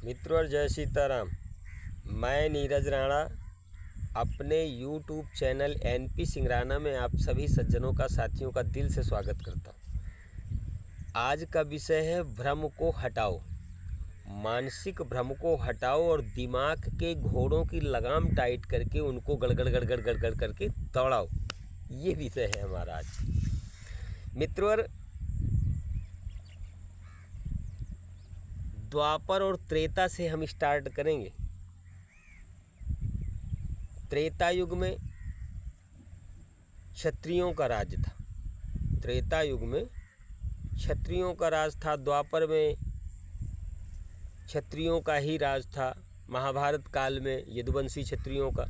मित्रों और जय सीताराम। मैं नीरज राणा अपने YouTube channel NP Singh Rana में आप सभी सज्जनों का, साथियों का दिल से स्वागत करता हूँ। आज का विषय है भ्रम को हटाओ। मानसिक भ्रम को हटाओ और दिमाग के घोड़ों की लगाम टाइट करके उनको गड़गड़ गड़गड़ गड़गड़ करके दौड़ाओ। ये विषय है हमारा आज। मित्रों, द्वापर और त्रेता से हम स्टार्ट करेंगे। त्रेता युग में क्षत्रियों का राज था। त्रेता युग में क्षत्रियों का राज था। द्वापर में क्षत्रियों का ही राज था। महाभारत काल में यदुवंशी क्षत्रियों का।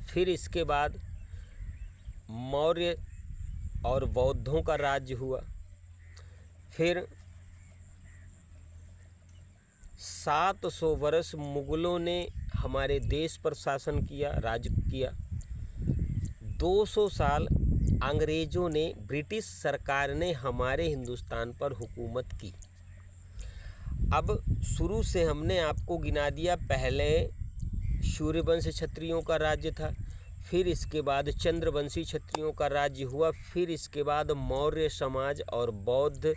फिर इसके बाद मौर्य और बौद्धों का राज्य हुआ। फिर 700 वर्ष मुगलों ने हमारे देश पर शासन किया, राज किया। 200 साल अंग्रेज़ों ने, ब्रिटिश सरकार ने हमारे हिंदुस्तान पर हुकूमत की। अब शुरू से हमने आपको गिना दिया। पहले सूर्यवंश क्षत्रियों का राज्य था, फिर इसके बाद चंद्रवंशी क्षत्रियों का राज्य हुआ, फिर इसके बाद मौर्य समाज और बौद्ध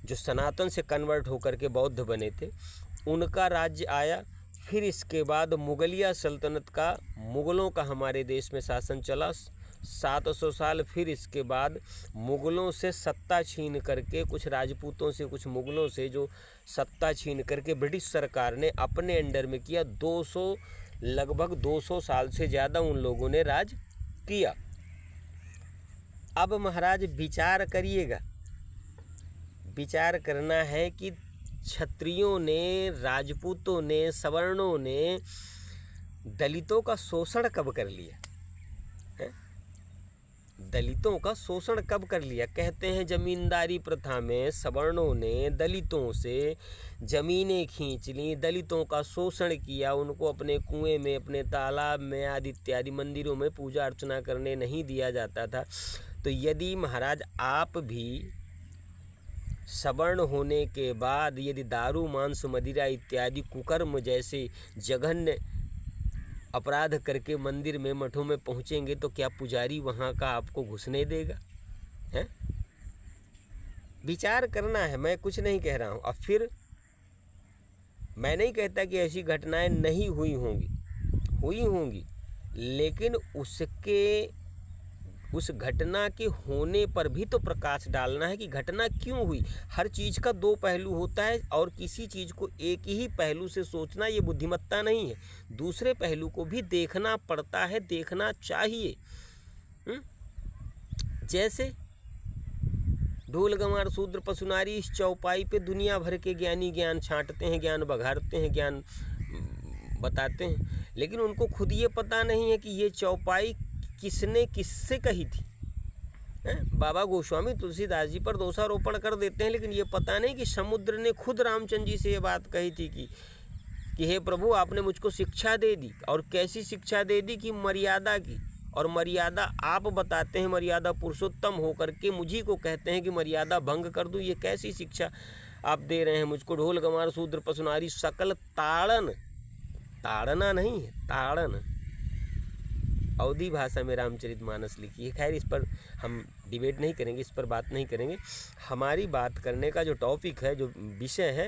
जो सनातन से कन्वर्ट होकर के बौद्ध बने थे उनका राज्य आया। फिर इसके बाद मुगलिया सल्तनत का, मुगलों का हमारे देश में शासन चला 700 साल। फिर इसके बाद मुगलों से सत्ता छीन करके, कुछ राजपूतों से, कुछ मुगलों से जो सत्ता छीन करके ब्रिटिश सरकार ने अपने अंडर में किया। लगभग 200 साल से ज़्यादा उन लोगों ने राज किया। अब महाराज विचार करिएगा। विचार करना है कि क्षत्रियों ने, राजपूतों ने, सवर्णों ने दलितों का शोषण कब कर लिया है? दलितों का शोषण कब कर लिया? कहते हैं जमींदारी प्रथा में सवर्णों ने दलितों से जमीनें खींच ली, दलितों का शोषण किया, उनको अपने कुएं में, अपने तालाब में आदि इत्यादि मंदिरों में पूजा अर्चना करने नहीं दिया जाता था। तो यदि महाराज आप भी सवर्ण होने के बाद यदि दारू, मांस, मदिरा इत्यादि कुकर्म जैसे जघन्य अपराध करके मंदिर में, मठों में पहुँचेंगे तो क्या पुजारी वहाँ का आपको घुसने देगा? हैं? विचार करना है। मैं कुछ नहीं कह रहा हूँ। और फिर मैं नहीं कहता कि ऐसी घटनाएं नहीं हुई होंगी, लेकिन उस घटना के होने पर भी तो प्रकाश डालना है कि घटना क्यों हुई। हर चीज़ का दो पहलू होता है और किसी चीज़ को एक ही पहलू से सोचना ये बुद्धिमत्ता नहीं है। दूसरे पहलू को भी देखना पड़ता है, देखना चाहिए। जैसे ढोल गंवार शूद्र पशुनारी इस चौपाई पे दुनिया भर के ज्ञानी ज्ञान छांटते हैं, ज्ञान बघाड़ते हैं, ज्ञान बताते हैं, लेकिन उनको खुद ये पता नहीं है कि ये चौपाई किसने किससे कही थी। बाबा गोस्वामी तुलसीदास जी पर दोषारोपण कर देते हैं, लेकिन ये पता नहीं कि समुद्र ने खुद रामचंद्र जी से ये बात कही थी कि हे प्रभु, आपने मुझको शिक्षा दे दी। और कैसी शिक्षा दे दी? कि मर्यादा की। और मर्यादा आप बताते हैं, मर्यादा पुरुषोत्तम होकर के मुझी को कहते हैं कि मर्यादा भंग कर दूँ। ये कैसी शिक्षा आप दे रहे हैं मुझको? ढोल गंवार शूद्र पशुनारी सकल ताड़न, ताड़ना नहीं है, ताड़न अवधी भाषा में रामचरितमानस लिखी है। खैर, इस पर हम डिबेट नहीं करेंगे, इस पर बात नहीं करेंगे। हमारी बात करने का जो टॉपिक है, जो विषय है,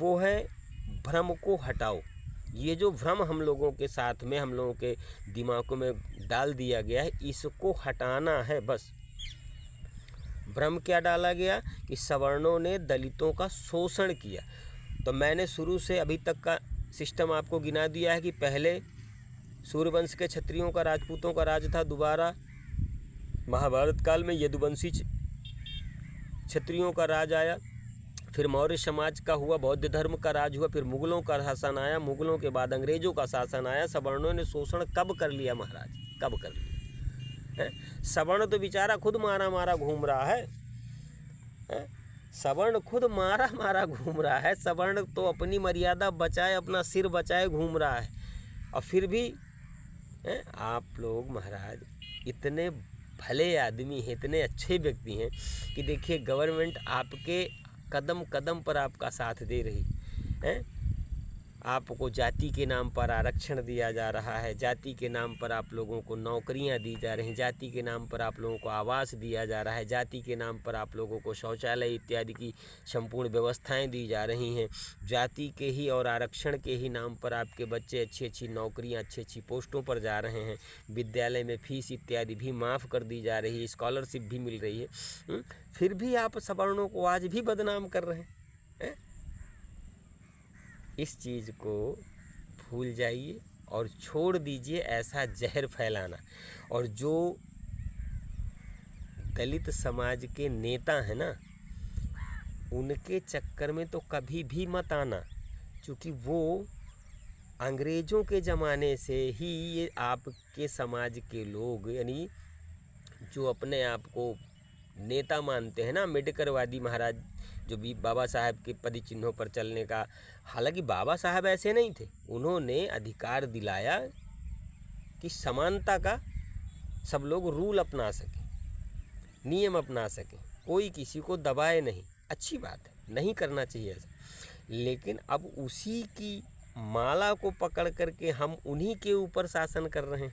वो है भ्रम को हटाओ। ये जो भ्रम हम लोगों के साथ में, हम लोगों के दिमागों में डाल दिया गया है, इसको हटाना है बस। भ्रम क्या डाला गया? कि सवर्णों ने दलितों का शोषण किया। तो मैंने शुरू से अभी तक का सिस्टम आपको गिना दिया है कि पहले सूर्यवंश के क्षत्रियों का, राजपूतों का राज था। दोबारा महाभारत काल में यदुवंशी क्षत्रियों का राज आया। फिर मौर्य समाज का हुआ, बौद्ध धर्म का राज हुआ। फिर मुगलों का शासन आया, मुगलों के बाद अंग्रेजों का शासन आया। सवर्णों ने शोषण कब कर लिया महाराज? कब कर लिया? सवर्ण तो बेचारा खुद मारा घूम रहा है। सवर्ण खुद मारा घूम रहा है। सवर्ण तो अपनी मर्यादा बचाए, अपना सिर बचाए घूम रहा है। और फिर भी आप लोग महाराज इतने भले आदमी हैं, इतने अच्छे व्यक्ति हैं कि देखिए गवर्नमेंट आपके कदम कदम पर आपका साथ दे रही है। आपको जाति के नाम पर आरक्षण दिया जा रहा है, जाति के नाम पर आप लोगों को नौकरियां दी जा रही हैं, जाति के नाम पर आप लोगों को आवास दिया जा रहा है, जाति के नाम पर आप लोगों को शौचालय इत्यादि की संपूर्ण व्यवस्थाएं दी जा रही हैं, जाति के ही और आरक्षण के ही नाम पर आपके बच्चे अच्छी अच्छी नौकरियां, अच्छी अच्छी पोस्टों पर जा रहे हैं, विद्यालय में फीस इत्यादि भी माफ़ कर दी जा रही है, स्कॉलरशिप भी मिल रही है। फिर भी आप सवर्णों को आज भी बदनाम कर रहे हैं। इस चीज़ को भूल जाइए और छोड़ दीजिए ऐसा जहर फैलाना। और जो दलित समाज के नेता हैं ना, उनके चक्कर में तो कभी भी मत आना, क्योंकि वो अंग्रेज़ों के ज़माने से ही ये आपके समाज के लोग, यानी जो अपने आप को नेता मानते हैं ना, अम्बेडकरवादी महाराज, जो भी बाबा साहब के पद चिन्हों पर चलने का, हालांकि बाबा साहब ऐसे नहीं थे, उन्होंने अधिकार दिलाया कि समानता का सब लोग रूल अपना सकें, नियम अपना सकें, कोई किसी को दबाए नहीं। अच्छी बात है, नहीं करना चाहिए ऐसा, लेकिन अब उसी की माला को पकड़ करके हम उन्हीं के ऊपर शासन कर रहे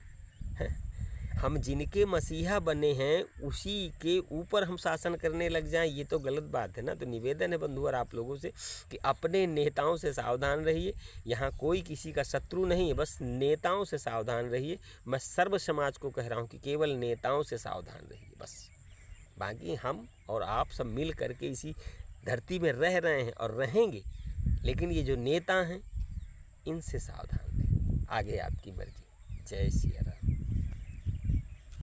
हैं। हम जिनके मसीहा बने हैं उसी के ऊपर हम शासन करने लग जाएं, ये तो गलत बात है ना। तो निवेदन है बंधु और आप लोगों से कि अपने नेताओं से सावधान रहिए। यहाँ कोई किसी का शत्रु नहीं है, बस नेताओं से सावधान रहिए। मैं सर्व समाज को कह रहा हूँ कि केवल नेताओं से सावधान रहिए बस। बाकी हम और आप सब मिल करके इसी धरती में रह रहे हैं और रहेंगे, लेकिन ये जो नेता हैं इनसे सावधान रहिए। आगे आपकी मर्जी। जय सिया राम।